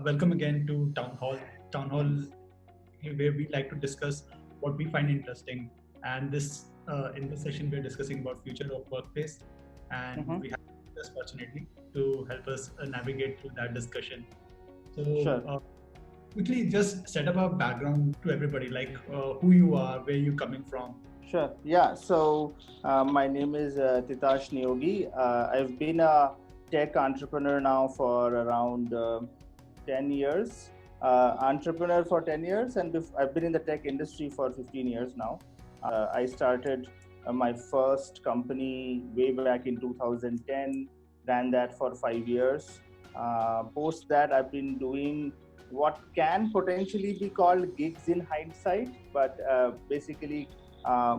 Welcome again to Town Hall. Town Hall, where we like to discuss what we find interesting. And this, in this session, we're discussing about future of workplace, and Mm-hmm. we have this opportunity to help us navigate through that discussion. Sure, So, quickly, just set up a background to everybody, like who you are, where you're coming from. sure. Yeah. My name is Titash Neogi. I've been a tech entrepreneur now for around 10 years. Entrepreneur for 10 years, and I've been in the tech industry for 15 years now. I started my first company way back in 2010, ran that for 5 years. Post that, I've been doing what can potentially be called gigs in hindsight, but basically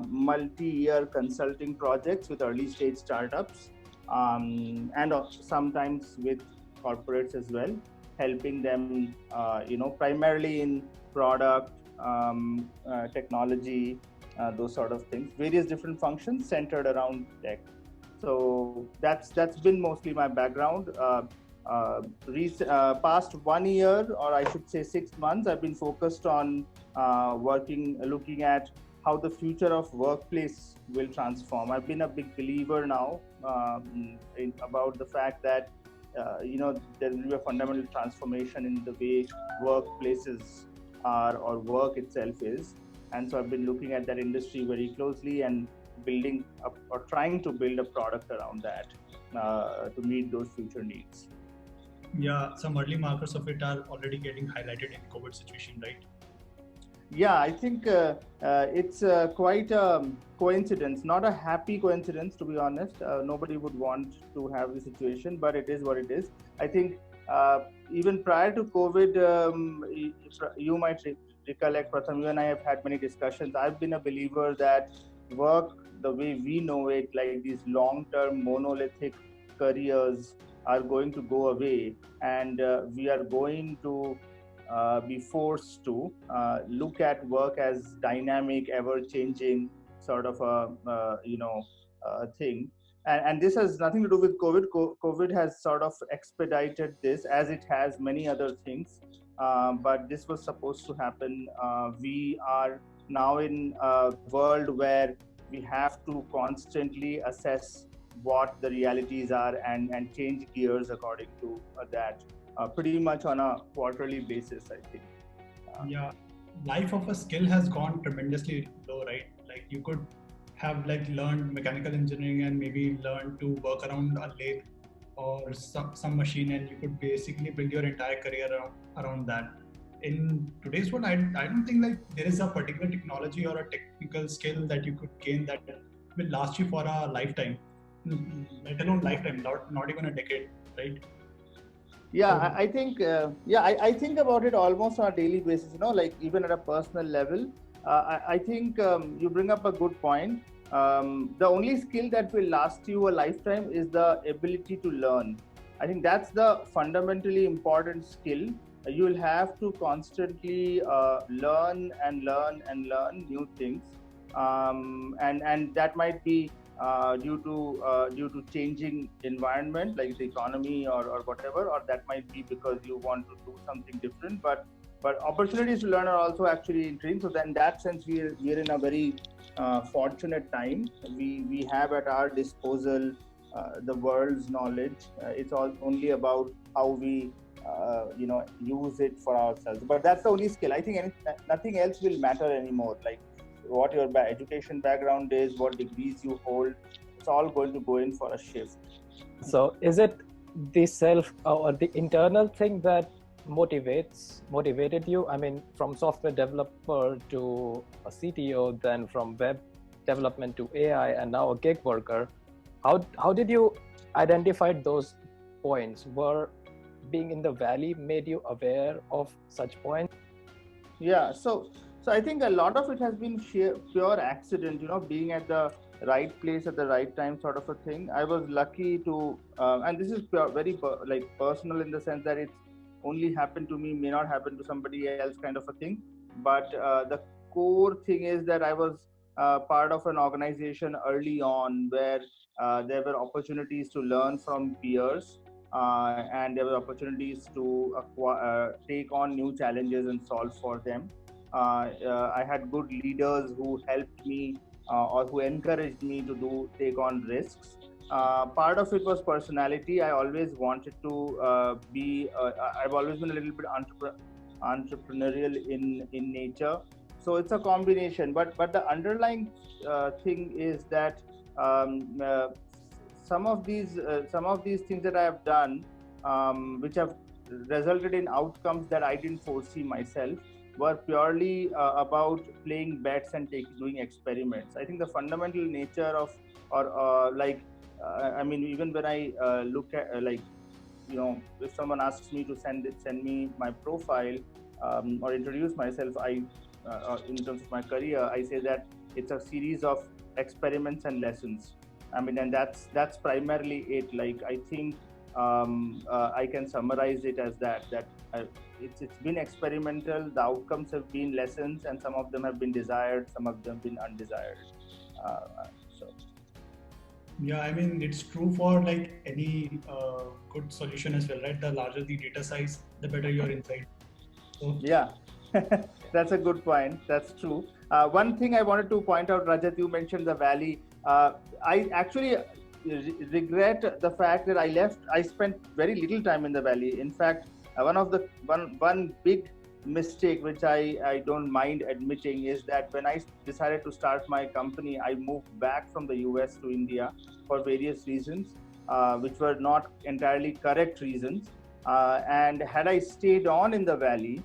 multi-year consulting projects with early stage startups, and sometimes with corporates as well, helping them primarily in product, technology, those sort of things, various different functions centered around tech. So that's been mostly my background. Past 1 year, or I should say 6 months, I've been focused on looking at how the future of workplace will transform. I've been a big believer now about the fact that there will be a fundamental transformation in the way workplaces are or work itself is, and so I've been looking at that industry very closely and building up or trying to build a product around that to meet those future needs. Yeah, some early markers of it are already getting highlighted in COVID situation, right? Yeah, I think it's quite a coincidence, not a happy coincidence, to be honest. Nobody would want to have the situation, but it is what it is. I think even prior to COVID, you might recollect, Pratham, you and I have had many discussions. I've been a believer that work, the way we know it, like these long term monolithic careers, are going to go away, and we are going to be forced to look at work as dynamic, ever-changing sort of a thing. And this has nothing to do with COVID. COVID has sort of expedited this, as it has many other things. But this was supposed to happen. We are now in a world where we have to constantly assess what the realities are and change gears according to that, pretty much on a quarterly basis, I think. Yeah, life of a skill has gone tremendously low, right? Like you could have like learned mechanical engineering and maybe learn to work around a lathe or some machine, and you could basically build your entire career around that. In today's world, I don't think like there is a particular technology or a technical skill that you could gain that will last you for a lifetime, let alone lifetime, not even a decade, right? Yeah, So I think I think about it almost on a daily basis, like even at a personal level. I think you bring up a good point. The only skill that will last you a lifetime is the ability to learn. I think that's the fundamentally important skill. You'll have to constantly learn and learn and learn new things, and that might be due to changing environment like the economy or whatever, or that might be because you want to do something different. But opportunities to learn are also actually increasing. So then, in that sense, we're in a very fortunate time. We have at our disposal the world's knowledge. It's all only about how we use it for ourselves. But that's the only skill. I think nothing else will matter anymore. Like what your education background is, what degrees you hold, it's all going to go in for a shift. So is it the self or the internal thing that motivated you? I mean, from software developer to a CTO, then from web development to AI, and now a gig worker. How did you identify those points? Were being in the valley made you aware of such points? Yeah, so I think a lot of it has been pure accident, being at the right place at the right time, sort of a thing. I was lucky to, and this is very like personal in the sense that it's only happened to me, may not happen to somebody else, kind of a thing. But the core thing is that I was part of an organization early on where there were opportunities to learn from peers. and there were opportunities to take on new challenges and solve for them. I had good leaders who helped me or who encouraged me to take on risks. Part of it was personality. I always wanted to be. I've always been a little bit entrepreneurial in nature. So it's a combination. But the underlying thing is that some of these things that I have done, which have resulted in outcomes that I didn't foresee myself, were purely about playing bets and doing experiments. I think the fundamental nature of, or I mean, even when I look at if someone asks me to send me my profile or introduce myself, in terms of my career, I say that it's a series of experiments and lessons. I mean, and that's primarily it. Like, I think I can summarize it as that it's been experimental. The outcomes have been lessons, and some of them have been desired, some of them have been undesired. So. Yeah, I mean, it's true for like any good solution as well, right? The larger the data size, the better your insight. So, yeah, that's a good point. That's true. One thing I wanted to point out, Rajat, you mentioned the Valley. I actually regret the fact that I spent very little time in the Valley. In fact, one big mistake which I don't mind admitting is that when I decided to start my company, I moved back from the US to India for various reasons, which were not entirely correct reasons. And had I stayed on in the Valley,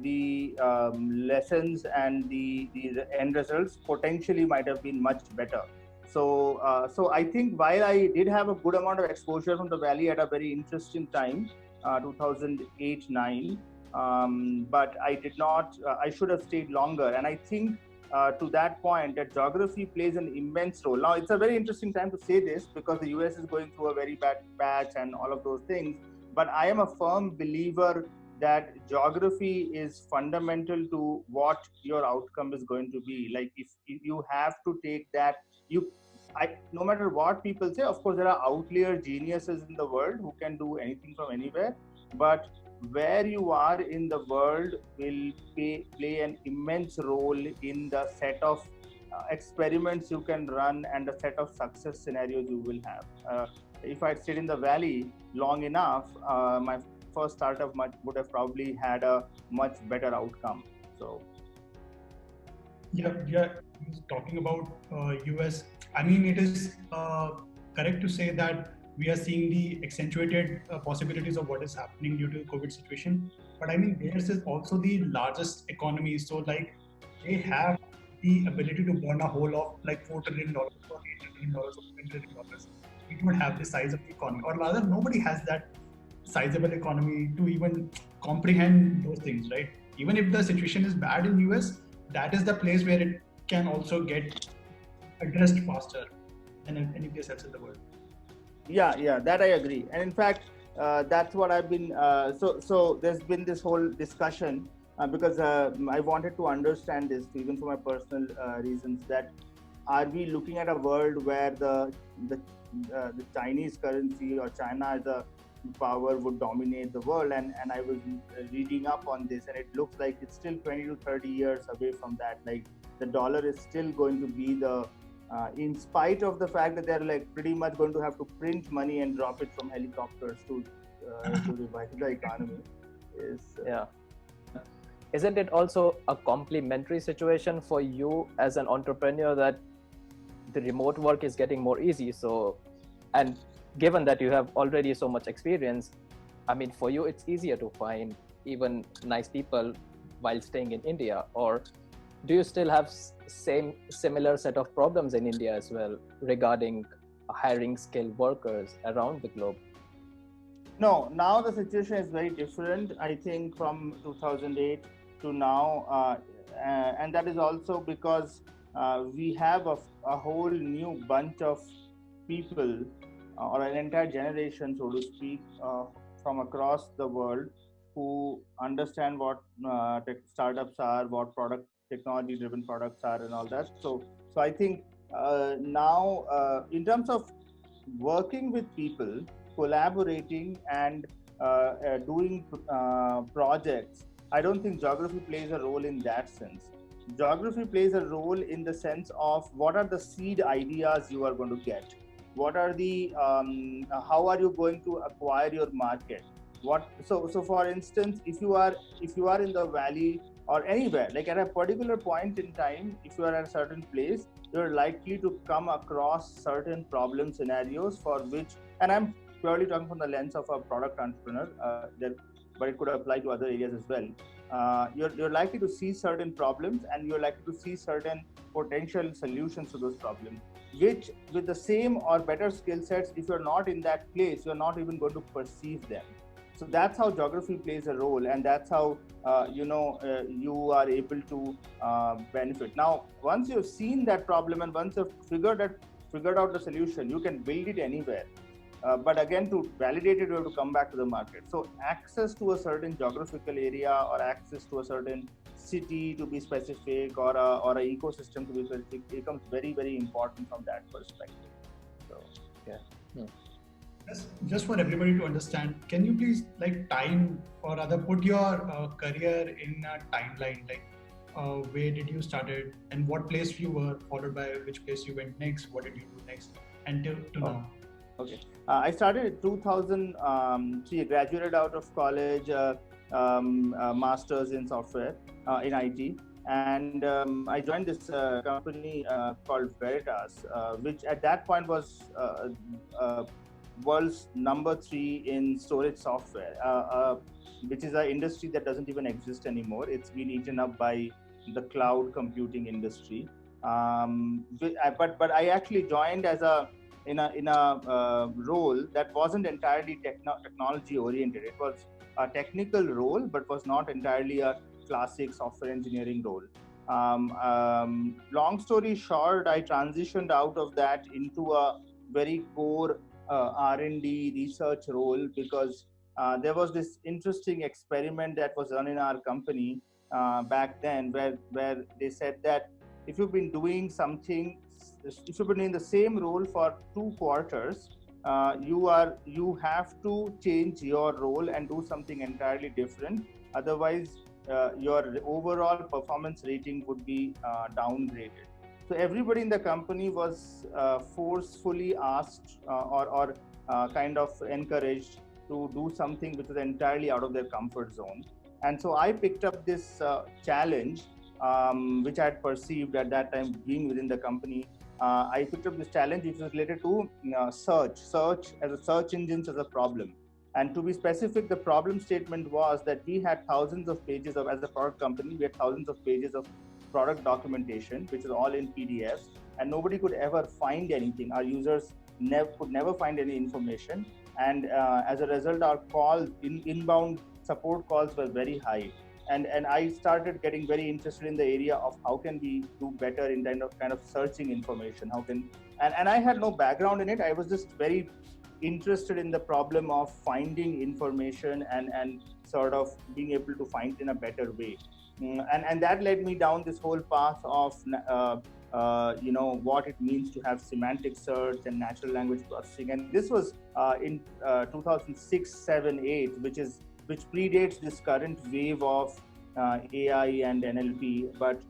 the lessons and the end results potentially might have been much better. So I think while I did have a good amount of exposure from the Valley at a very interesting time, 2008-9, but I did not. I should have stayed longer. And I think to that point, that geography plays an immense role. Now, it's a very interesting time to say this because the US is going through a very bad patch and all of those things. But I am a firm believer that geography is fundamental to what your outcome is going to be. Like, if you have to take that, no matter what people say, of course, there are outlier geniuses in the world who can do anything from anywhere, but where you are in the world will play an immense role in the set of experiments you can run and the set of success scenarios you will have. If I'd stayed in the Valley long enough, my first startup would have probably had a much better outcome. So yeah, talking about US, I mean, it is correct to say that we are seeing the accentuated possibilities of what is happening due to the COVID situation. But I mean, theirs is also the largest economy. So like, they have the ability to burn a hole of like $4 trillion or $8 trillion or $10 trillion. We don't have the size of the economy, or rather, nobody has that sizable economy to even comprehend those things, right? Even if the situation is bad in US, that is the place where it can also get addressed faster than any place else in the world. Yeah, that I agree. And in fact, that's what I've been. So there's been this whole discussion because I wanted to understand this, even for my personal reasons. That are we looking at a world where the Chinese currency or China as a power would dominate the world? And I was reading up on this, and it looks like it's still 20 to 30 years away from that. Like, the dollar is still going to be the in spite of the fact that they're like pretty much going to have to print money and drop it from helicopters to revive the economy. Yeah. Isn't it also a complementary situation for you as an entrepreneur that the remote work is getting more easy? So, and given that you have already so much experience, I mean, for you, it's easier to find even nice people while staying in India, or do you still have similar set of problems in India as well regarding hiring skilled workers around the globe? No, now the situation is very different. I think from 2008 to now, and that is also because we have a whole new bunch of people or an entire generation, so to speak, from across the world who understand what startups are, what technology-driven products are, and all that. So I think now, in terms of working with people, collaborating and doing projects, I don't think geography plays a role in that sense. Geography plays a role in the sense of what are the seed ideas you are going to get, what are the how are you going to acquire your market, what so for instance, if you are in the valley or anywhere, like at a particular point in time, if you are at a certain place, you're likely to come across certain problem scenarios for which, and I'm purely talking from the lens of a product entrepreneur, but it could apply to other areas as well. You're likely to see certain problems, and you're likely to see certain potential solutions to those problems, which with the same or better skill sets, if you're not in that place, you're not even going to perceive them. So that's how geography plays a role, and that's how you are able to benefit. Now, once you've seen that problem and once you've figured out the solution, you can build it anywhere. But again, to validate it, you have to come back to the market. So access to a certain geographical area or access to a certain city, to be specific, or a ecosystem, to be specific, becomes very, very important from that perspective. So yeah. Just for everybody to understand, can you please time or rather put your career in a timeline, where did you started and what place you were, followed by which place you went next, what did you do next, until to now? Okay. I started in 2003. I graduated out of college, master's in software, in IT. And I joined this company called Veritas, which at that point was world's number 3 in storage software, which is an industry that doesn't even exist anymore. It's been eaten up by the cloud computing industry. But I actually joined as in a role that wasn't entirely technology oriented. It was a technical role, but was not entirely a classic software engineering role. Long story short, I transitioned out of that into a very core R&D research role, because there was this interesting experiment that was run in our company back then, where they said that if you've been doing something, if you've been in the same role for 2 quarters, you have to change your role and do something entirely different. Otherwise, your overall performance rating would be downgraded. So everybody in the company was forcefully asked or kind of encouraged to do something which was entirely out of their comfort zone. And so I picked up this challenge, which I had perceived at that time being within the company. I picked up this challenge which was related to search as a search engines as a problem. And to be specific, the problem statement was that we had thousands of pages of, as a product company, we had thousands of pages of product documentation, which is all in PDFs, and nobody could ever find anything. Our users could never find any information. And as a result, our inbound support calls were very high. And I started getting very interested in the area of how can we do better in kind of searching information. And I had no background in it. I was just very interested in the problem of finding information and sort of being able to find it in a better way. And that led me down this whole path of what it means to have semantic search and natural language processing. And this was in 2006, 7, 8, which predates this current wave of AI and NLP. But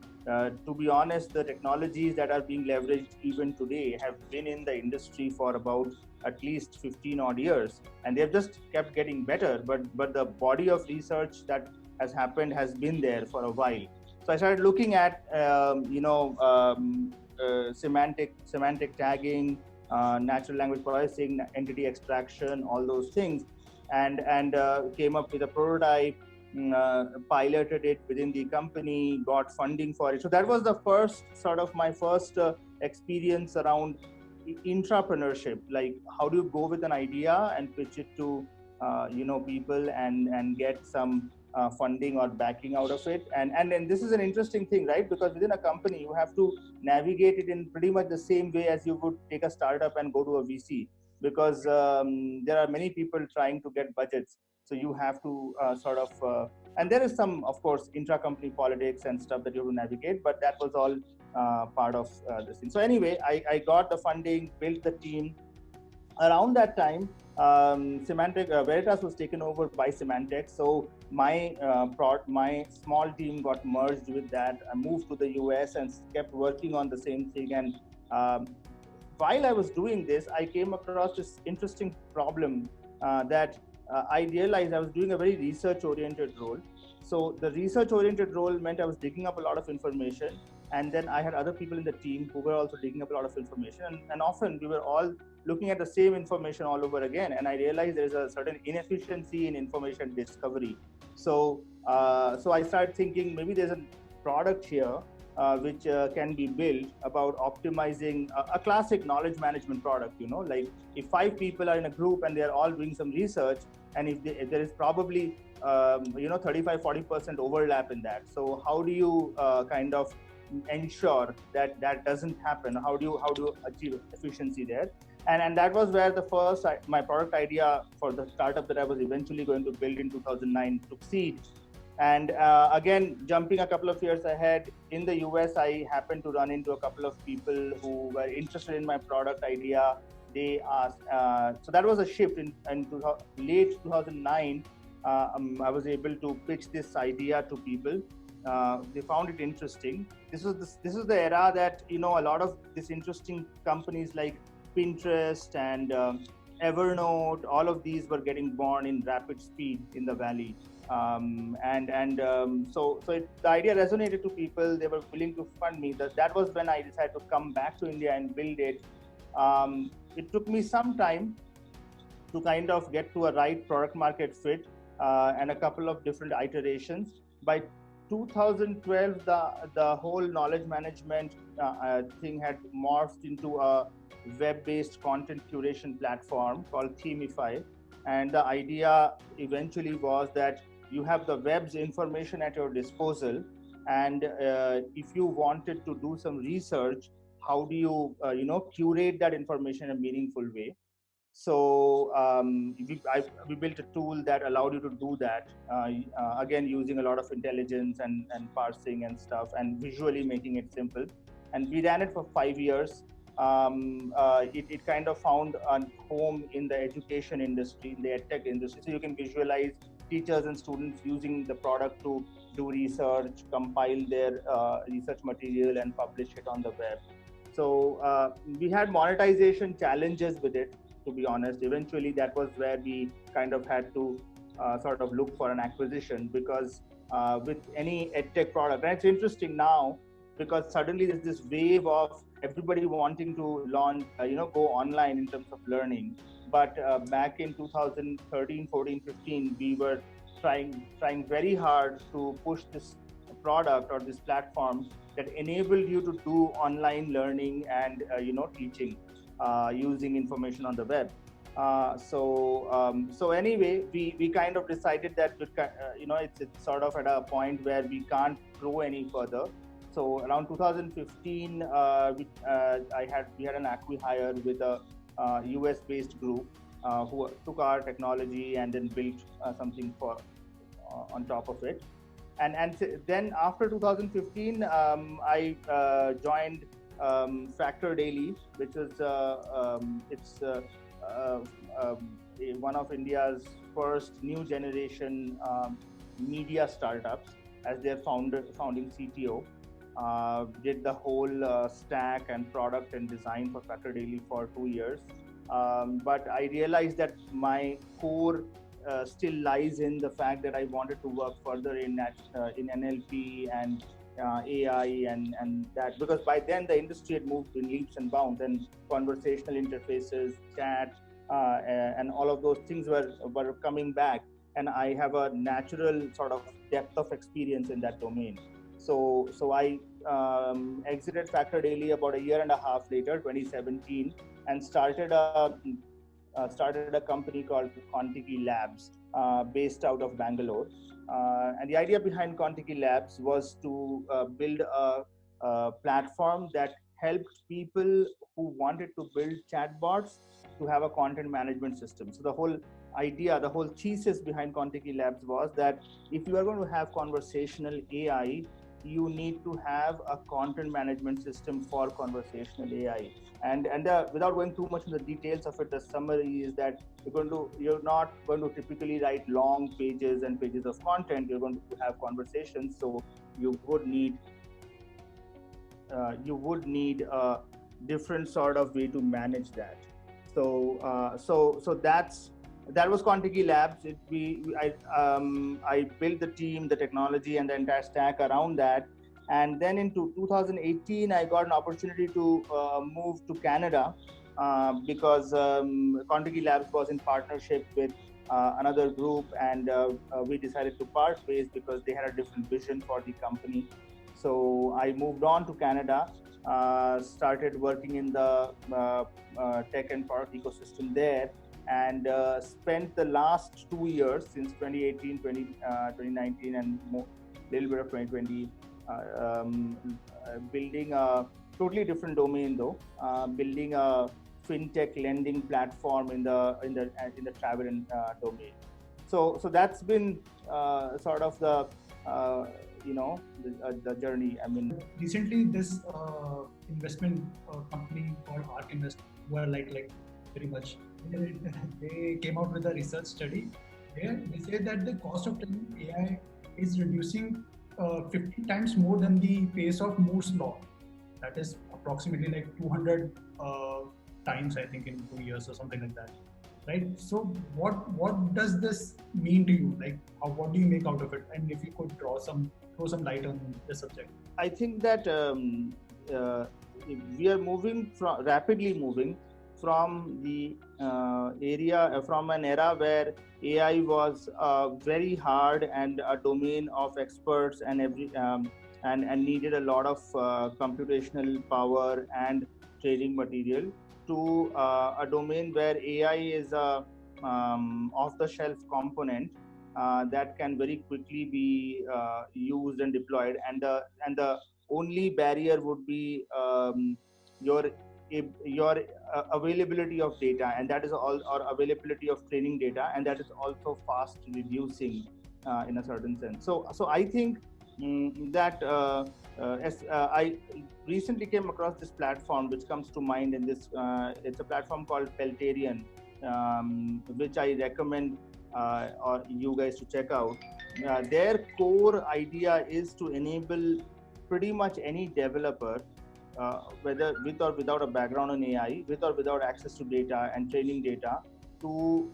to be honest, the technologies that are being leveraged even today have been in the industry for about at least 15 odd years, and they've just kept getting better. But the body of research that has happened has been there for a while. So I started looking at semantic tagging, natural language processing, entity extraction, all those things, and came up with a prototype, piloted it within the company, got funding for it. So that was the first my first experience around intrapreneurship. Like, how do you go with an idea and pitch it to people and get some funding or backing out of it. And then this is an interesting thing, right? Because within a company, you have to navigate it in pretty much the same way as you would take a startup and go to a VC, because there are many people trying to get budgets. So you have to and there is some, of course, intra-company politics and stuff that you have to navigate, but that was all part of this thing. So anyway, I got the funding, built the team. Around that time, Veritas was taken over by Symantec. So my small team got merged with that. I moved to the US and kept working on the same thing. And while I was doing this, I came across this interesting problem that I realized I was doing a very research-oriented role. So the research-oriented role meant I was digging up a lot of information, and then I had other people in the team who were also digging up a lot of information, and often we were all looking at the same information all over again. And I realized there's a certain inefficiency in information discovery. So I started thinking maybe there's a product here which can be built about optimizing a classic knowledge management product. Like if 5 people are in a group and they're all doing some research, and if there is probably 35-40% overlap in that. So how do you kind of ensure that that doesn't happen? How do you achieve efficiency there? And that was where my product idea for the startup that I was eventually going to build in 2009 took seed. And again, jumping a couple of years ahead, in the US, I happened to run into a couple of people who were interested in my product idea. They asked, so that was a shift in late 2009. I was able to pitch this idea to people. They found it interesting. This is the era that a lot of these interesting companies like Pinterest and Evernote, all of these were getting born in rapid speed in the Valley. So the idea resonated to people. They were willing to fund me. That was when I decided to come back to India and build it. It took me some time to kind of get to a right product market fit and a couple of different iterations. By 2012, the whole knowledge management thing had morphed into a web-based content curation platform called Themify. And the idea eventually was that you have the web's information at your disposal, and if you wanted to do some research, how do you curate that information in a meaningful way? So we built a tool that allowed you to do that, again using a lot of intelligence and parsing and stuff, and visually making it simple. And we ran it for 5 years. It kind of found a home in the education industry, in the edtech industry. So you can visualize teachers and students using the product to do research, compile their research material, and publish it on the web. So we had monetization challenges with it, to be honest. Eventually, that was where we kind of had to sort of look for an acquisition, because with any edtech product, and it's interesting now because suddenly there's this wave of everybody wanting to launch, go online in terms of learning. But back in 2013, 14, 15, we were trying very hard to push this product or this platform that enabled you to do online learning and teaching using information on the web. So anyway, we kind of decided that it's sort of at a point where we can't grow any further. So around 2015, we had an acqui-hire with a US-based group who took our technology and then built something on top of it. And then after 2015, I joined Factor Daily, which is one of India's first new generation media startups, as their founding CTO. Did the whole stack and product and design for Factor Daily for 2 years. But I realized that my core still lies in the fact that I wanted to work further in NLP and AI and that, because by then the industry had moved in leaps and bounds, and conversational interfaces, chat, and all of those things were coming back. And I have a natural sort of depth of experience in that domain. So I exited Factor Daily about a year and a half later, 2017, and started a company called Contiki Labs, based out of Bangalore. And the idea behind Contiki Labs was to build a platform that helped people who wanted to build chatbots to have a content management system. So the whole idea, the whole thesis behind Contiki Labs was that if you are going to have conversational AI, you need to have a content management system for conversational AI. And without going too much into the details of it, the summary is that you're not going to typically write long pages and pages of content. You're going to have conversations, so you would need a different sort of way to manage that. So that was Contiki Labs. I built the team, the technology, and the entire stack around that. And then into 2018, I got an opportunity to move to Canada because Contiki Labs was in partnership with another group, and we decided to part ways because they had a different vision for the company. So I moved on to Canada, started working in the tech and product ecosystem there, and spent the last 2 years since 2018, 2019, and a little bit of 2020 building a totally different domain, though, building a fintech lending platform in the travel domain. So that's been sort of the the journey. I mean, recently this investment company called ARK Invest were like very much they came out with a research study where they say that the cost of training AI is reducing 50 times more than the pace of Moore's law. That is approximately like 200 times, I think, in 2 years or something like that. Right. So what does this mean to you? Like, what do you make out of it? And if you could throw some light on the subject. I think that we are rapidly moving from the from an era where AI was very hard and a domain of experts and and needed a lot of computational power and training material, to a domain where AI is a off-the-shelf component that can very quickly be used and deployed, and the only barrier would be your availability of data, and that is all, or availability of training data, and that is also fast reducing in a certain sense. So I think that I recently came across this platform which comes to mind in this. It's a platform called Peltarian, which I recommend or you guys to check out. Their core idea is to enable pretty much any developer, whether with or without a background in AI, with or without access to data and training data, to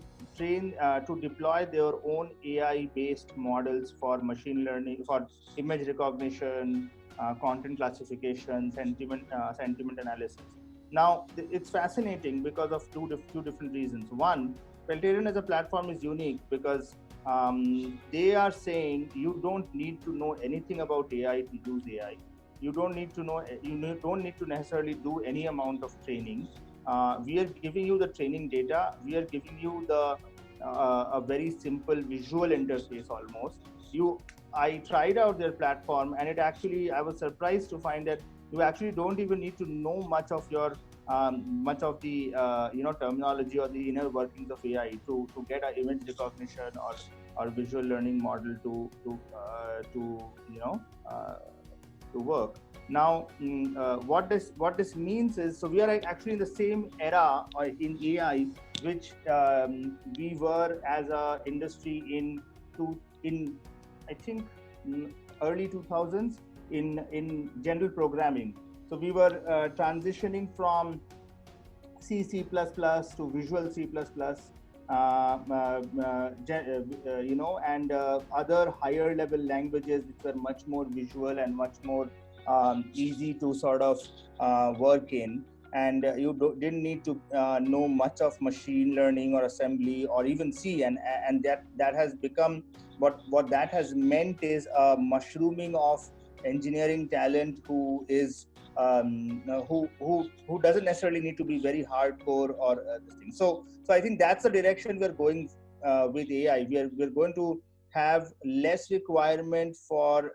deploy their own AI-based models for machine learning, for image recognition, content classification, sentiment analysis. Now, it's fascinating because of two different reasons. One, Peltarian as a platform is unique because they are saying you don't need to know anything about AI to use AI. You don't need to necessarily do any amount of training. We are giving you the training data. We are giving you a very simple visual interface almost. I tried out their platform, and I was surprised to find that you actually don't even need to know much of the terminology or the inner workings of AI to get an image recognition or visual learning model to work. Now, what this means is, so we are actually in the same era in AI, which we were as a industry in I think early 2000s in general programming. So we were transitioning from C++ to Visual C++, and other higher level languages which were much more visual and much more easy to sort of work in. And you didn't need to know much of machine learning or assembly or even C, and that has become what that has meant is a mushrooming of engineering talent who is who doesn't necessarily need to be very hardcore or this thing. So I think that's the direction we're going with AI. We're going to have less requirement for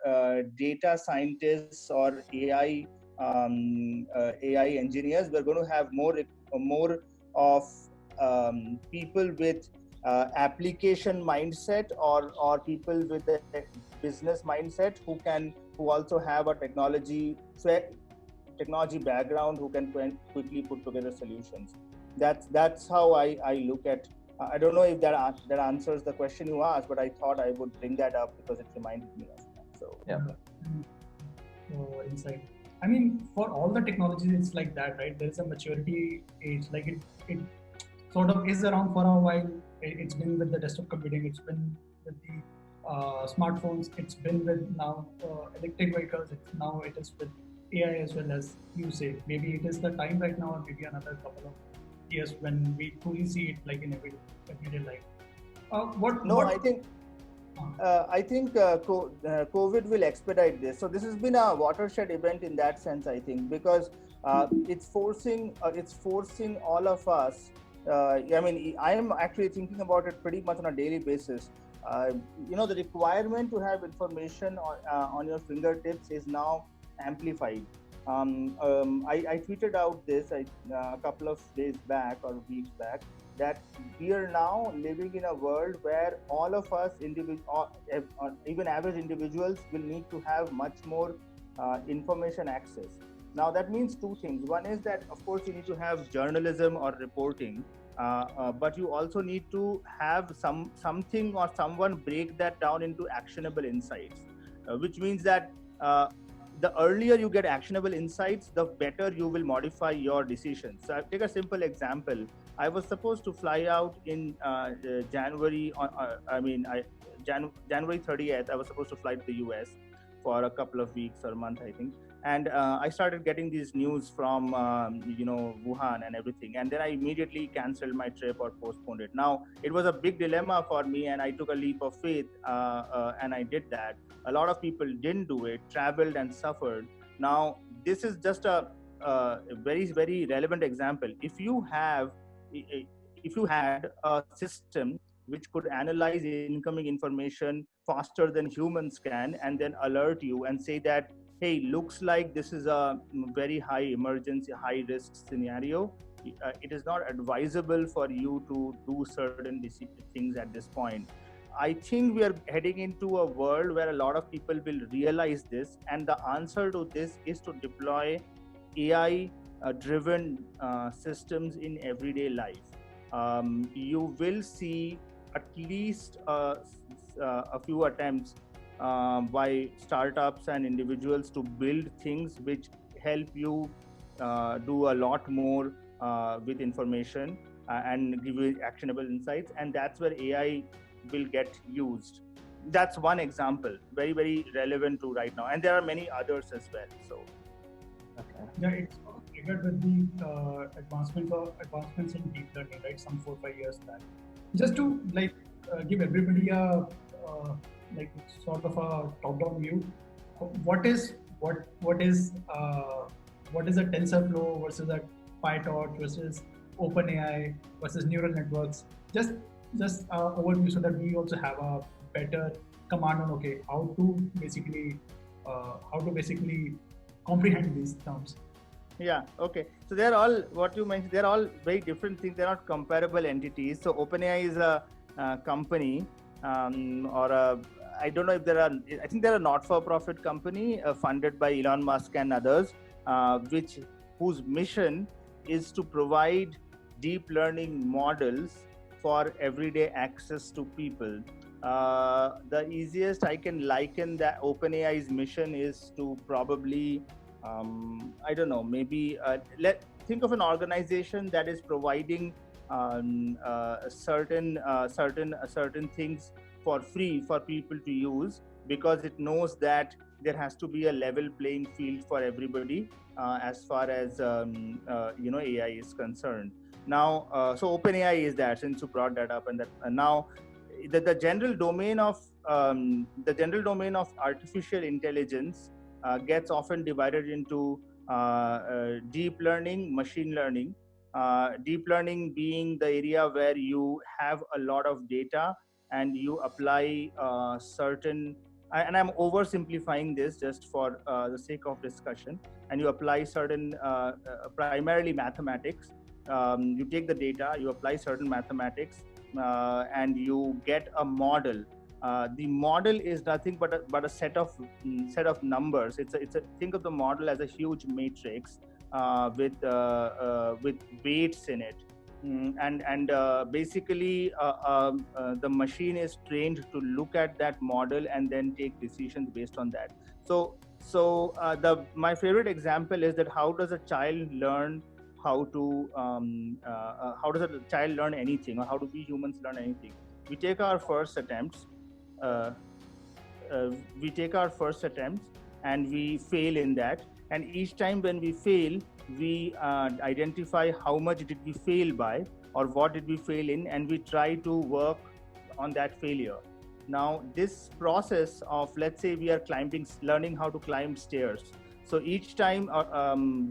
data scientists or AI engineers. We're going to have more of people with application mindset or people with a business mindset who can who also have a technology background, who can quickly put together solutions. That's how I look at. I don't know if that answers the question you asked, but I thought I would bring that up because it reminded me of that. So yeah. Insight. I mean, for all the technologies, it's like that, right? There is a maturity age. Like it sort of is around for a while. It's been with the desktop computing. It's been with the smartphones. It's been with now electric vehicles. Now it is with AI as well, as you say. Maybe it is the time right now, or maybe another couple of years when we truly see it like in everyday life. I think COVID will expedite this. So this has been a watershed event in that sense, I think, because it's forcing all of us. I mean, I am actually thinking about it pretty much on a daily basis. The requirement to have information on your fingertips is now amplified. I tweeted out this a couple of days back or weeks back, that we are now living in a world where all of us, even average individuals, will need to have much more information access. Now that means two things. One is that, of course, you need to have journalism or reporting, but you also need to have something or someone break that down into actionable insights, which means that the earlier you get actionable insights, the better you will modify your decisions. So I'll take a simple example. I was supposed to fly out in January. January 30th, I was supposed to fly to the US for a couple of weeks or a month, I think. And I started getting these news from Wuhan and everything, and then I immediately canceled my trip or postponed it. Now it was a big dilemma for me, and I took a leap of faith, and I did that. A lot of people didn't do it, traveled and suffered. Now this is just a very, very relevant example. If you had a system which could analyze incoming information faster than humans can, and then alert you and say that, hey, looks like this is a very high emergency, high risk scenario, it is not advisable for you to do certain things at this point. I think we are heading into a world where a lot of people will realize this, and the answer to this is to deploy AI driven systems in everyday life. You will see at least a few attempts by startups and individuals to build things which help you do a lot more with information and give you actionable insights, and that's where AI will get used. That's one example, very, very relevant to right now, and there are many others as well. So yeah, it's triggered with the advancements in deep learning, right? Some 4-5 years back. Just to give everybody a sort of a top-down view, what is a TensorFlow versus a PyTorch versus OpenAI versus neural networks? Just overview, so that we also have a better command on how to basically comprehend these terms. Yeah, okay. So they're all, what you mentioned, they're all very different things. They're not comparable entities. So OpenAI is a company, I don't know if I think they're a not-for-profit company funded by Elon Musk and others, whose mission is to provide deep learning models for everyday access to people. The easiest I can liken that OpenAI's mission is to probably, think of an organization that is providing certain things for free for people to use, because it knows that there has to be a level playing field for everybody as far as AI is concerned. Now, so OpenAI is that, since you brought that up, and now the general domain of artificial intelligence gets often divided into deep learning, machine learning. Deep learning being the area where you have a lot of data and you apply certain, and I'm oversimplifying this just for the sake of discussion, and you apply certain primarily mathematics. You take the data, you apply certain mathematics, and you get a model the model is nothing but a set of numbers. It's a think of the model as a huge matrix with weights in it. Basically the machine is trained to look at that model and then take decisions based on that. My favorite example is that how does a child learn how does a child learn anything, or how do we humans learn anything? We take our first attempts uh, and we fail in that, and each time when we fail, we identify how much did we fail by, or what did we fail in, and we try to work on that failure. Now this process of, let's say we are learning how to climb stairs. So each time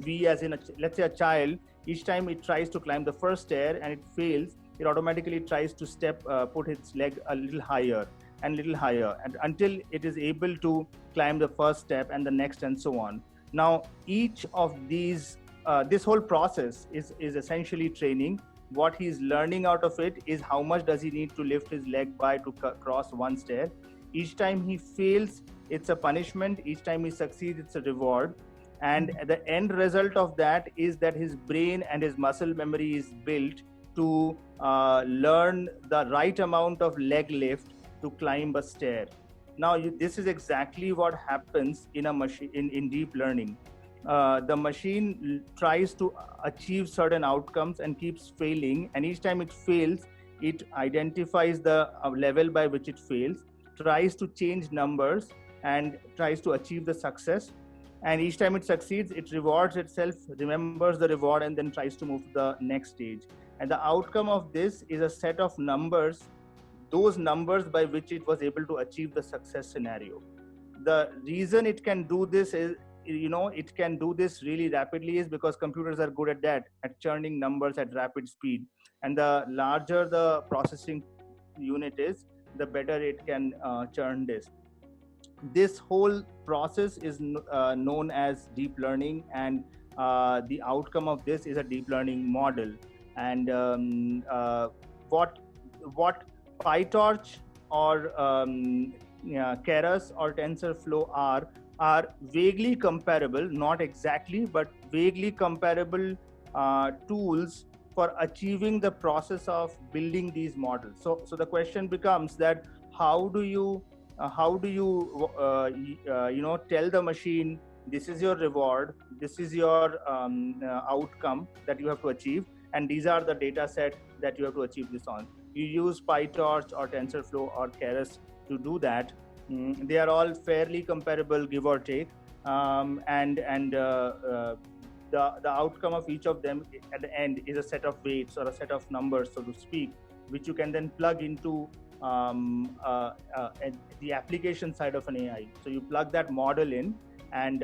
we, as in let's say a child, each time it tries to climb the first stair and it fails, it automatically tries to put its leg a little higher and until it is able to climb the first step and the next, and so on. Now each of these this whole process is essentially training. What he's learning out of it is how much does he need to lift his leg by to cross one stair. Each time he fails, it's a punishment. Each time he succeeds, it's a reward. And the end result of that is that his brain and his muscle memory is built to learn the right amount of leg lift to climb a stair. Now this is exactly what happens in a machine in deep learning. The machine tries to achieve certain outcomes and keeps failing, and each time it fails, it identifies the level by which it fails, tries to change numbers, and tries to achieve the success. And each time it succeeds, it rewards itself, remembers the reward, and then tries to move to the next stage. And the outcome of this is a set of numbers, those numbers by which it was able to achieve the success scenario. The reason it can do this is, it can do this really rapidly is because computers are good at that, at churning numbers at rapid speed. And the larger the processing unit is, the better it can churn this. This whole process is known as deep learning, and the outcome of this is a deep learning model. And what PyTorch or Keras or TensorFlow are vaguely comparable, not exactly, but vaguely comparable tools for achieving the process of building these models. So the question becomes that how do you tell the machine, this is your reward, this is your outcome that you have to achieve, and these are the data set that you have to achieve this on. You use PyTorch or TensorFlow or Keras to do that. They are all fairly comparable, give or take, and the outcome of each of them at the end is a set of weights or a set of numbers, so to speak, which you can then plug into the application side of an AI. So you plug that model in, and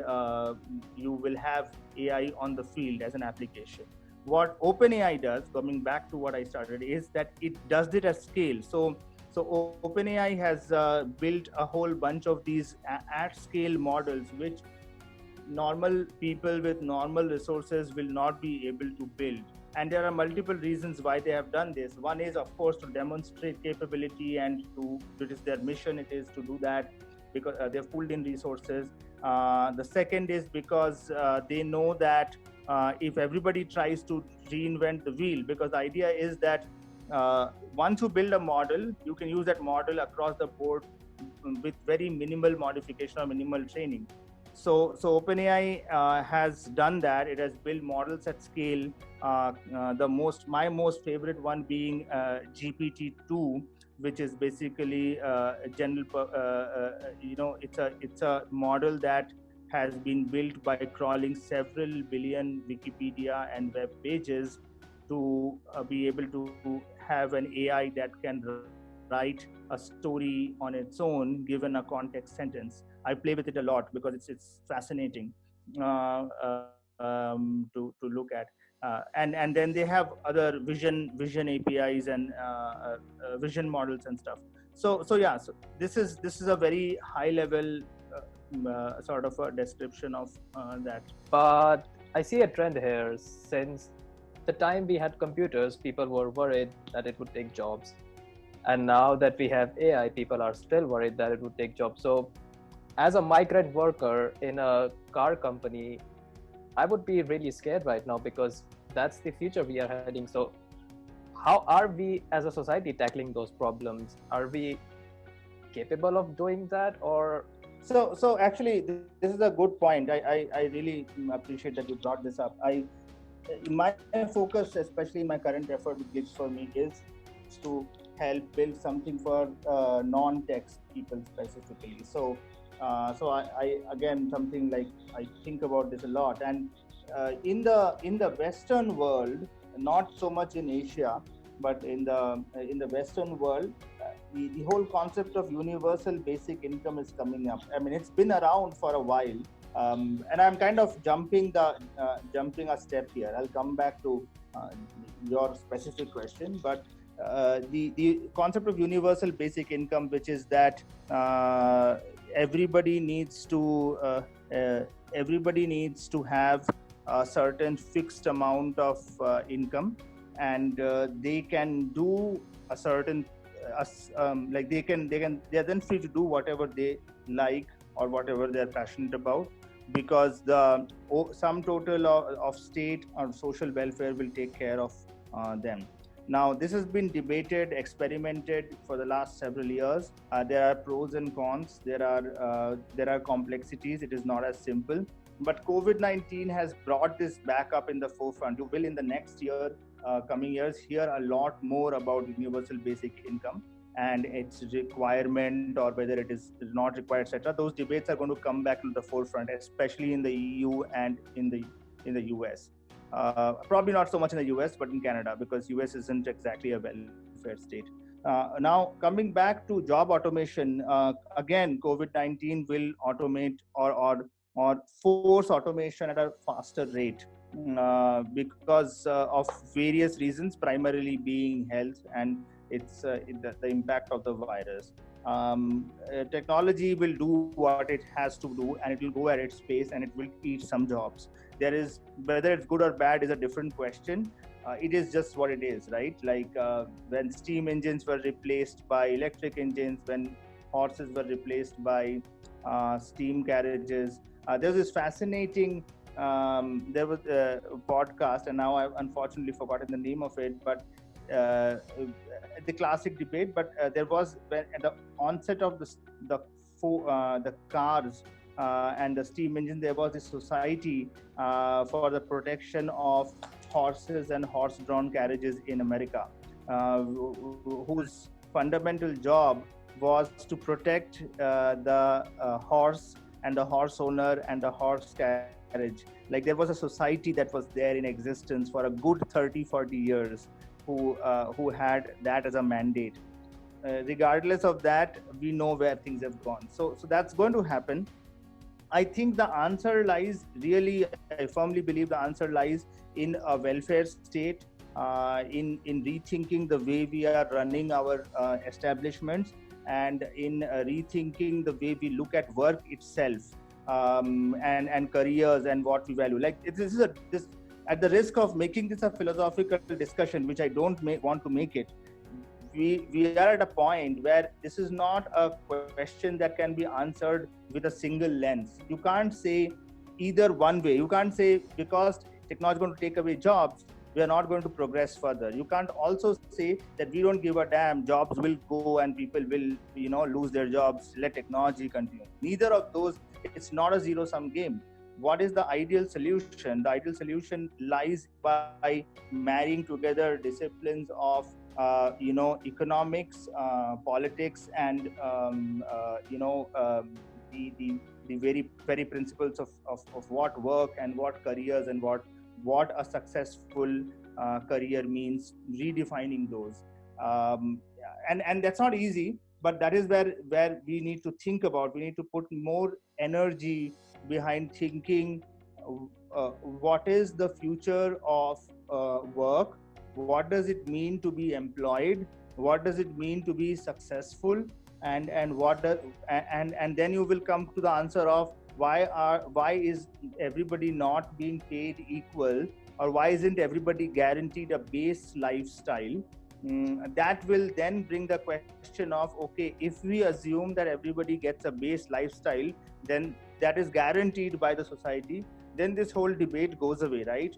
you will have AI on the field as an application. What OpenAI does, coming back to what I started, is that it does it at scale. So OpenAI has built a whole bunch of these at-scale models, which normal people with normal resources will not be able to build. And there are multiple reasons why they have done this. One is, of course, to demonstrate capability, and it is their mission, it is to do that because they've pulled in resources. The second is because they know that if everybody tries to reinvent the wheel, because the idea is that once you build a model, you can use that model across the board with very minimal modification or minimal training. So OpenAI has done that. It has built models at scale. My most favorite one being GPT-2, which is basically a general, it's a model that has been built by crawling several billion Wikipedia and web pages to be able to have an AI that can write a story on its own given a context sentence. I play with it a lot because it's fascinating to look at. And then they have other vision APIs and vision models and stuff. So this is a very high level sort of a description of that. But I see a trend here. Since the time we had computers, people were worried that it would take jobs. And now that we have AI, people are still worried that it would take jobs. So as a migrant worker in a car company, I would be really scared right now, because that's the future we are heading. So how are we as a society tackling those problems? Are we capable of doing that? Or So actually, this is a good point. I really appreciate that you brought this up. My focus, especially in my current effort with Gigs for Me, is to help build something for non-tech people specifically. So I again, something like, I think about this a lot. And in the Western world, not so much in Asia, but in the Western world, the whole concept of universal basic income is coming up. I mean, it's been around for a while, and I'm kind of jumping a step here. I'll come back to your specific question, but the concept of universal basic income, which is that everybody needs to have a certain fixed amount of income, and they can do a certain like they're then free to do whatever they like or whatever they're passionate about, because the sum total of state or social welfare will take care of them. Now, this has been debated, experimented for the last several years. There are pros and cons. There are complexities. It is not as simple. But COVID-19 has brought this back up in the forefront. You will, in the next year, coming years, hear a lot more about universal basic income and its requirement, or whether it is not required, etc. Those debates are going to come back to the forefront, especially in the EU and in the US. Probably not so much in the US, but in Canada, because US isn't exactly a welfare state. Now, coming back to job automation, again, COVID-19 will automate or force automation at a faster rate, because of various reasons, primarily being health and the impact of the virus. Technology will do what it has to do, and it will go at its pace, and it will eat some jobs. There is, whether it's good or bad is a different question. It is just what it is, right? Like when steam engines were replaced by electric engines, when horses were replaced by steam carriages. There's this fascinating there was a podcast, and now I've unfortunately forgotten the name of it, but the classic debate. But there was, at the onset of the cars and the steam engine, there was a society for the protection of horses and horse-drawn carriages in America, whose fundamental job was to protect the horse and the horse owner and the horse carriage. Like, there was a society that was there in existence for a good 30-40 years who had that as a mandate. Regardless of that, we know where things have gone. So that's going to happen. I think the answer lies, really, I firmly believe the answer lies in a welfare state, in rethinking the way we are running our establishments, and in rethinking the way we look at work itself, and careers and what we value. Like, this at the risk of making this a philosophical discussion, which I don't want to make it, we are at a point where this is not a question that can be answered with a single lens. You can't say either one way. You can't say because technology is going to take away jobs, we are not going to progress further. You can't also say that we don't give a damn, jobs will go and people will, lose their jobs, let technology continue. Neither of those. It's not a zero-sum game. What is the ideal solution? The ideal solution lies by marrying together disciplines of economics, politics, and the very, very principles of what work and what careers and what a successful career means, redefining those. And that's not easy, but that is where we need to think about. We need to put more energy behind thinking what is the future of work, what does it mean to be employed, what does it mean to be successful, and then you will come to the answer of why is everybody not being paid equal, or why isn't everybody guaranteed a base lifestyle, that will then bring the question of, okay, if we assume that everybody gets a base lifestyle, then that is guaranteed by the society, then this whole debate goes away, right?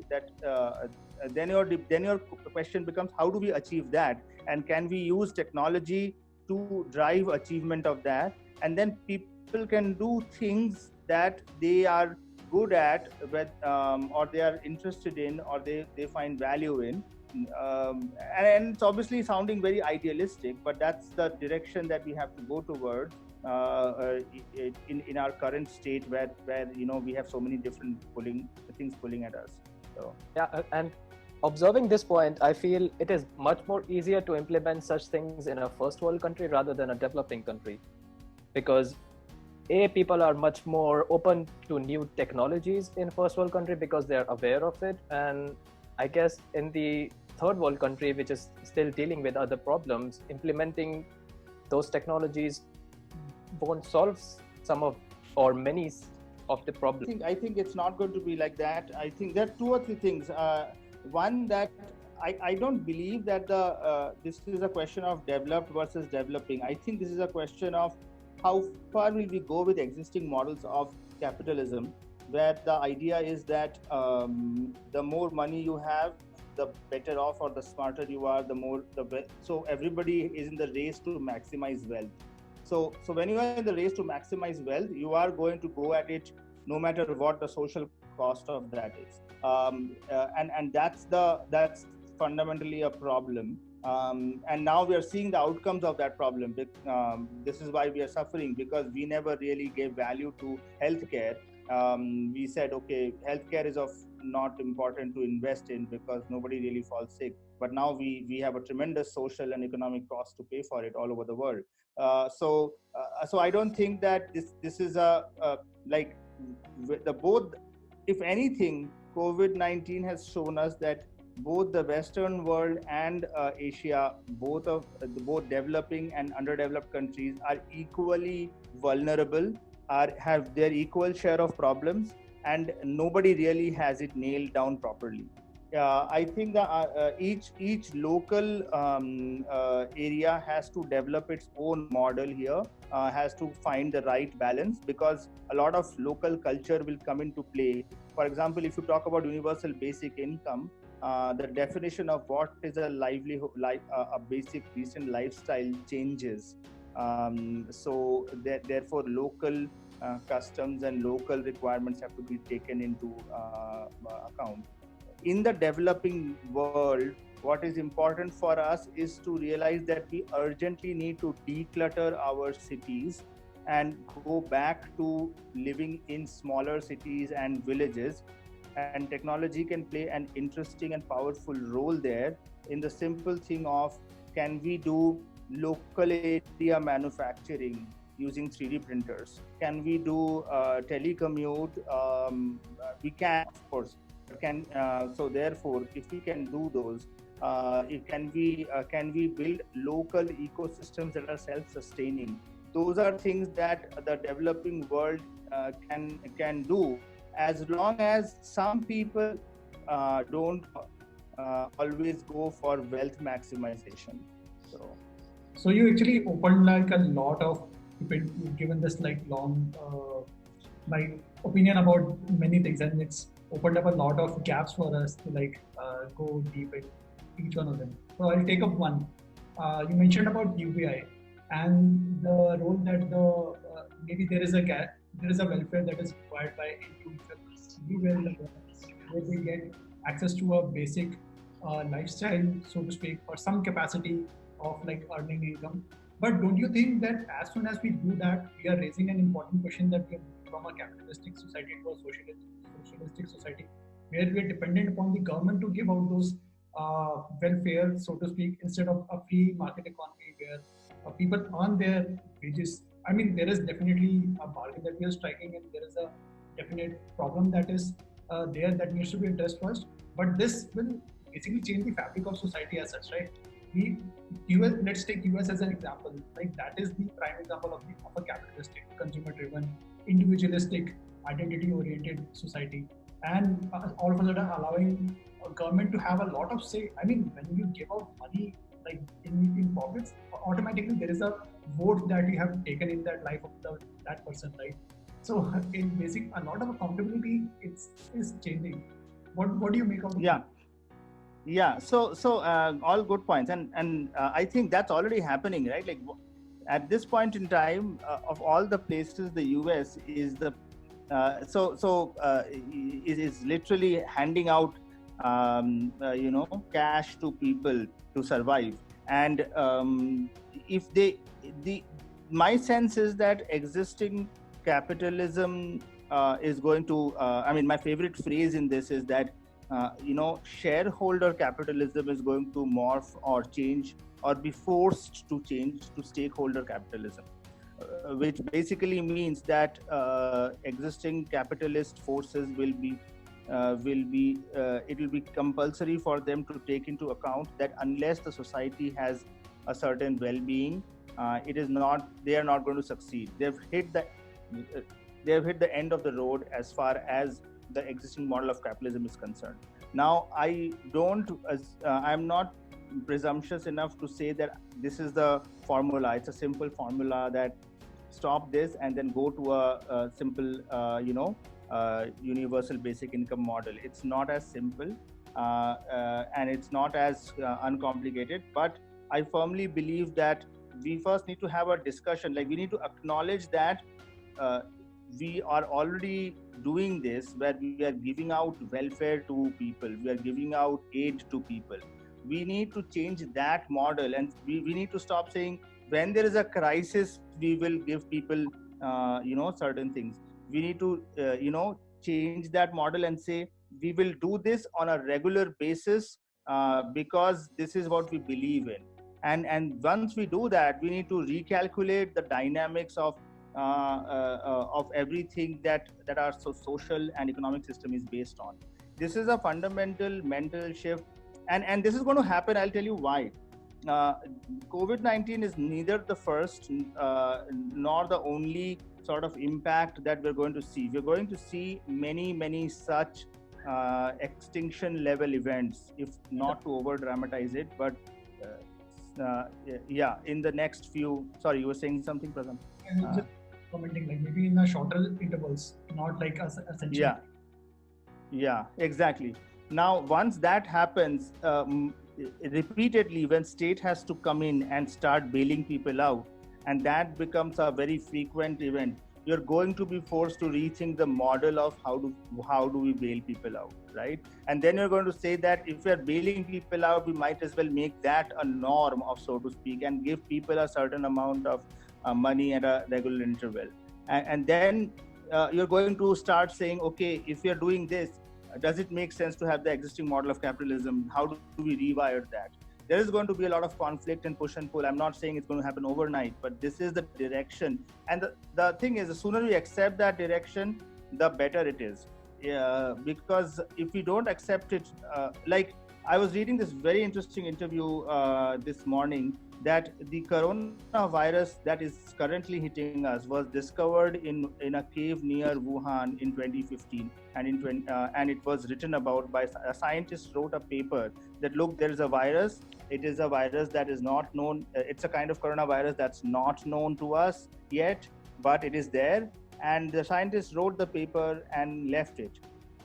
Then your question becomes, how do we achieve that, and can we use technology to drive achievement of that? And then people can do things that they are good at, or they are interested in, or they find value in. And it's obviously sounding very idealistic, but that's the direction that we have to go towards in our current state, where we have so many different things pulling at us. So yeah, and observing this point, I feel it is much more easier to implement such things in a first world country rather than a developing country, because people are much more open to new technologies in first world country because they are aware of it, and I guess in the third world country, which is still dealing with other problems, implementing those technologies won't solve some of or many of the problems. I think it's not going to be like that. I think there are two or three things. One, that I don't believe that this is a question of developed versus developing. I think this is a question of how far will we go with existing models of capitalism, where the idea is that the more money you have, the better off or the smarter you are, so everybody is in the race to maximize wealth. So when you are in the race to maximize wealth, you are going to go at it no matter what the social cost of that is, and that's fundamentally a problem. And now we are seeing the outcomes of that problem. This is why we are suffering, because we never really gave value to healthcare. We said, okay, healthcare is of not important to invest in because nobody really falls sick. But now we have a tremendous social and economic cost to pay for it all over the world. So I don't think that this is like the both. If anything, COVID-19 has shown us that both the Western world and Asia, both developing and underdeveloped countries, are equally vulnerable, have their equal share of problems, and nobody really has it nailed down properly. I think that each local area has to develop its own model here, has to find the right balance, because a lot of local culture will come into play. For example, if you talk about universal basic income, the definition of what is a livelihood, a basic decent lifestyle, changes. So therefore, local customs and local requirements have to be taken into account. In the developing world, what is important for us is to realize that we urgently need to declutter our cities and go back to living in smaller cities and villages. And technology can play an interesting and powerful role there, in the simple thing of, can we do local area manufacturing using 3D printers? Can we do telecommute? We can, of course. So therefore, if we can do those, can we build local ecosystems that are self-sustaining? Those are things that the developing world can do, as long as some people don't always go for wealth maximization. So you actually opened like a lot of, given this like long my opinion about many things, and it's opened up a lot of gaps for us to like go deep in each one of them. So I'll take up one. You mentioned about UBI and the role that maybe there is a welfare that is required by individuals everywhere, where they get access to a basic lifestyle, so to speak, or some capacity of like earning income. But don't you think that as soon as we do that, we are raising an important question, that we are moving from a capitalistic society to a socialistic society, where we are dependent upon the government to give out those welfare, so to speak, instead of a free market economy where people earn their wages. I mean, there is definitely a bargain that we are striking, and there is a definite problem that is there that needs to be addressed first. But this will basically change the fabric of society as such, right? Let's take US as an example. Like, that is the prime example of a capitalistic, consumer-driven, individualistic, identity-oriented society, and all of a sudden allowing a government to have a lot of say. I mean, when you give out money like in pockets, automatically there is a vote that you have taken in that life of that person, right? So in basic, a lot of accountability is changing. What do you make of it? Yeah, all good points, and I think that's already happening, right? Like at this point in time, of all the places, the US is the is literally handing out cash to people to survive. And if they the my sense is that existing capitalism is going to my favorite phrase in this is that shareholder capitalism is going to morph or change or be forced to change to stakeholder capitalism, which basically means that existing capitalist forces will be it will be compulsory for them to take into account that unless the society has a certain well-being, they are not going to succeed. They've hit the end of the road as far as the existing model of capitalism is concerned. Now, I'm not presumptuous enough to say that this is the formula. It's a simple formula that stop this and then go to a simple, universal basic income model. It's not as simple, and it's not as uncomplicated. But I firmly believe that we first need to have a discussion. Like, we need to acknowledge that we are already doing this, where we are giving out welfare to people, we are giving out aid to people. We need to change that model, and we need to stop saying when there is a crisis we will give people certain things. We need to change that model and say we will do this on a regular basis because this is what we believe in. And once we do that, we need to recalculate the dynamics of everything that our social and economic system is based on. This is a fundamental mental shift, and this is going to happen. I'll tell you why. COVID-19 is neither the first nor the only sort of impact that we're going to see. We're going to see many such extinction level events, if not to over dramatize it, but in the next few. Sorry, you were saying something, Pratham? Just commenting, like maybe in a shorter intervals, not like essentially. Yeah, exactly. Now, once that happens, repeatedly, when state has to come in and start bailing people out, and that becomes a very frequent event, you're going to be forced to rethink the model of how do we bail people out, right? And then you're going to say that if we're bailing people out, we might as well make that a norm, of so to speak, and give people a certain amount of money at a regular interval. And then you're going to start saying, okay, if you're doing this, does it make sense to have the existing model of capitalism? How do we rewire that? There is going to be a lot of conflict and push and pull. I'm not saying it's going to happen overnight, but this is the direction. And the thing is, the sooner we accept that direction, the better it is. Because if we don't accept it, like I was reading this very interesting interview this morning, that the coronavirus that is currently hitting us was discovered in a cave near Wuhan in 2015, and it was written about by a scientist. Wrote a paper that, look, there is a virus. It is a virus that is not known. It's a kind of coronavirus that's not known to us yet, but it is there. And the scientist wrote the paper and left it,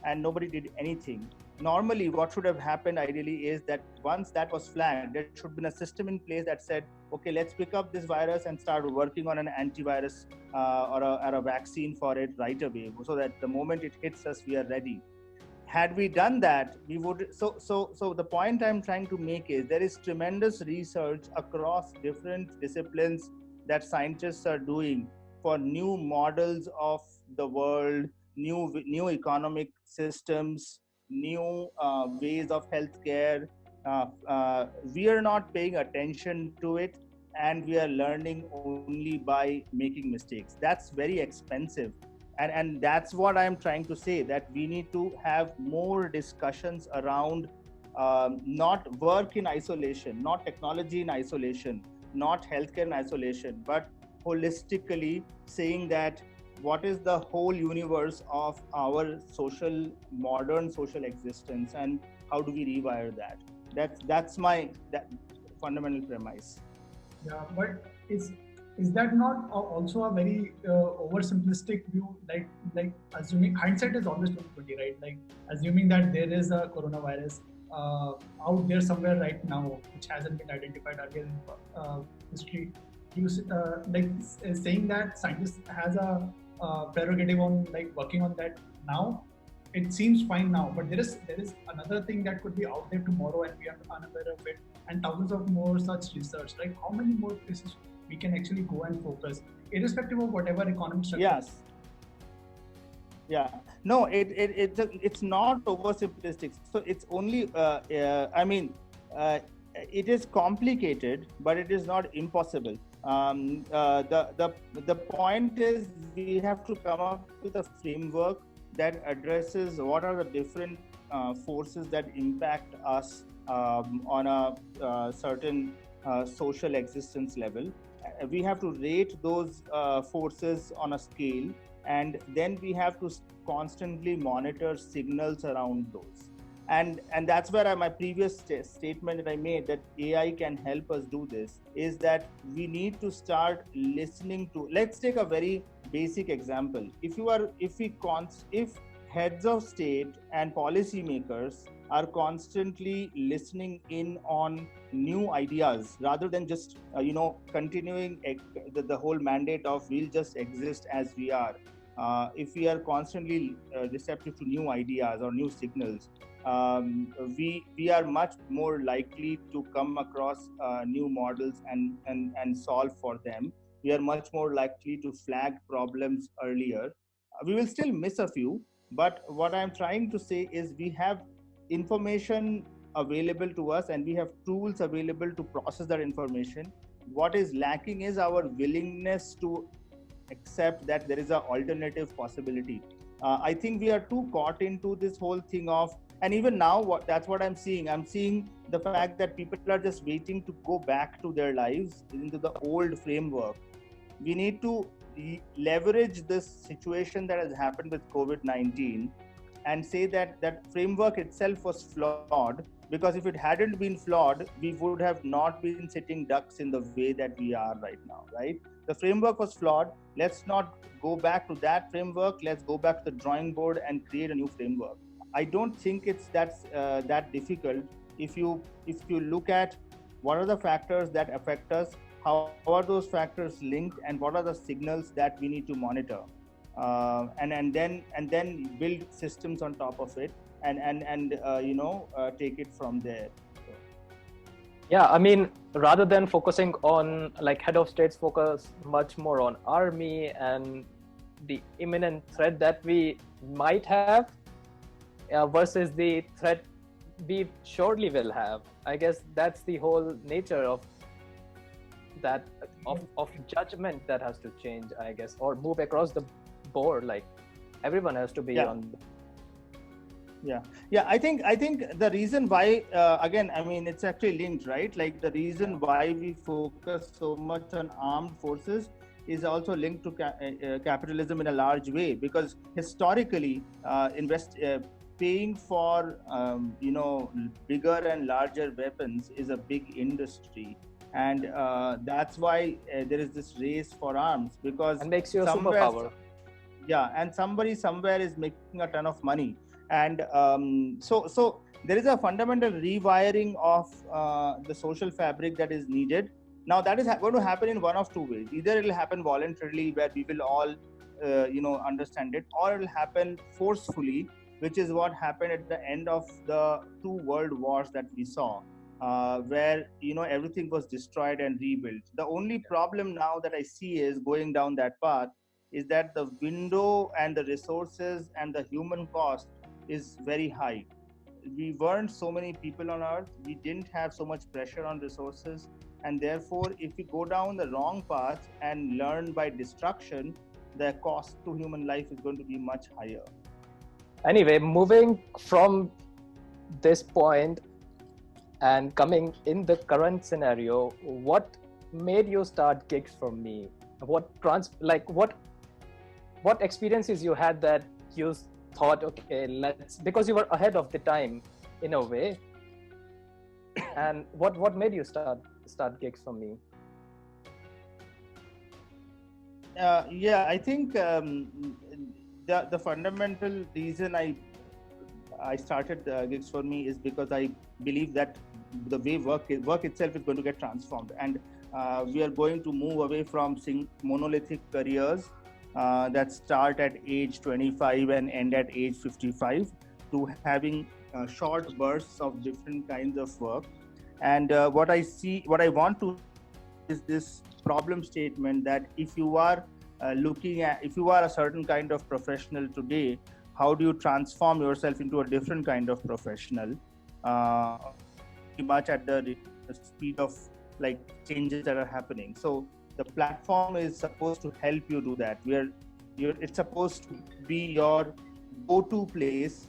and nobody did anything. Normally, what should have happened ideally is that once that was flagged, there should have been a system in place that said, okay, let's pick up this virus and start working on an antivirus or a vaccine for it right away, so that the moment it hits us, we are ready. Had we done that, we would. So the point I'm trying to make is there is tremendous research across different disciplines that scientists are doing for new models of the world, new economic systems, new ways of healthcare. We are not paying attention to it, and we are learning only by making mistakes. That's very expensive. And that's what I'm trying to say, that we need to have more discussions around not work in isolation, not technology in isolation, not healthcare in isolation, but holistically saying that what is the whole universe of our modern social existence, and how do we rewire that? That's my fundamental premise. Yeah, but is that not also a very oversimplistic view? Like assuming hindsight is always 20/20, right? Like assuming that there is a coronavirus out there somewhere right now, which hasn't been identified earlier in history. Saying that scientists has a prerogative on like working on that now. It seems fine now, but there is another thing that could be out there tomorrow, and we are unaware of it, and thousands of more such research. Like how many more places we can actually go and focus, irrespective of whatever economic structure. Yes. Yeah. No, it's not oversimplistic. So it's only. It is complicated, but it is not impossible. The point is we have to come up with a framework that addresses what are the different forces that impact us on a certain social existence level. We have to rate those forces on a scale, and then we have to constantly monitor signals around those. And that's where my previous statement that I made, that AI can help us do this, is that we need to start listening to. Let's take a very basic example. If heads of state and policymakers are constantly listening in on new ideas rather than just continuing the whole mandate of we'll just exist as we are, if we are constantly receptive to new ideas or new signals, we are much more likely to come across new models and solve for them. We are much more likely to flag problems earlier. We will still miss a few, but what I'm trying to say is we have information available to us and we have tools available to process that information. What is lacking is our willingness to accept that there is an alternative possibility. I think we are too caught into this whole thing of, and even now that's what I'm seeing. I'm seeing the fact that people are just waiting to go back to their lives into the old framework. We need to leverage this situation that has happened with COVID-19 and say that that framework itself was flawed, because if it hadn't been flawed, we would have not been sitting ducks in the way that we are right now, right? The framework was flawed. Let's not go back to that framework. Let's go back to the drawing board and create a new framework. I don't think it's that difficult. If you look at what are the factors that affect us, how are those factors linked, and what are the signals that we need to monitor, and then build systems on top of it, and take it from there. Yeah, I mean, rather than focusing on, like, head of states focus much more on army and the imminent threat that we might have versus the threat we surely will have. I guess that's the whole nature of that, of judgment that has to change, I guess, or move across the board. Like, everyone has to be on. Yeah. I think the reason why, again, I mean, it's actually linked, right? Like, the reason why we focus so much on armed forces is also linked to capitalism in a large way, because historically, paying for bigger and larger weapons is a big industry, and that's why there is this race for arms, because and makes you a superpower. Yeah, and somebody somewhere is making a ton of money. And so there is a fundamental rewiring of the social fabric that is needed. Now, that is going to happen in one of two ways. Either it will happen voluntarily, where we will all understand it, or it will happen forcefully, which is what happened at the end of the 2 world wars that we saw, where everything was destroyed and rebuilt. The only problem now that I see is going down that path is that the window and the resources and the human cost is very high. We weren't so many people on earth. We didn't have so much pressure on resources. And therefore, if we go down the wrong path and learn by destruction, the cost to human life is going to be much higher. Anyway, moving from this point and coming in the current scenario, what made you start Gigs for Me? What experiences you had that you thought, okay, because you were ahead of the time in a way, And what made you start Gigs for Me? Yeah, I think the fundamental reason I started Gigs for Me is because I believe that the way work itself is going to get transformed, and we are going to move away from monolithic careers that start at age 25 and end at age 55 to having short bursts of different kinds of work. And what I want to is this problem statement that if you are if you are a certain kind of professional today, how do you transform yourself into a different kind of professional, much at the speed of like changes that are happening. So the platform is supposed to help you do that. It's supposed to be your go-to place,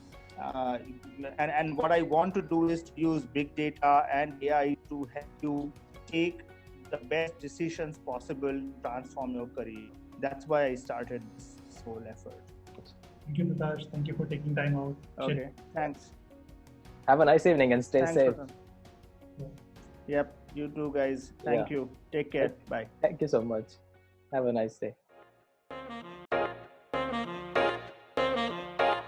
and what I want to do is to use big data and AI to help you take the best decisions possible to transform your career. That's why I started this whole effort. Thank you, Prakash. Thank you for taking time out. Okay, thanks. Have a nice evening and stay safe. Yep, you too, guys. Thank you. Take care. Bye. Thank you so much. Have a nice day.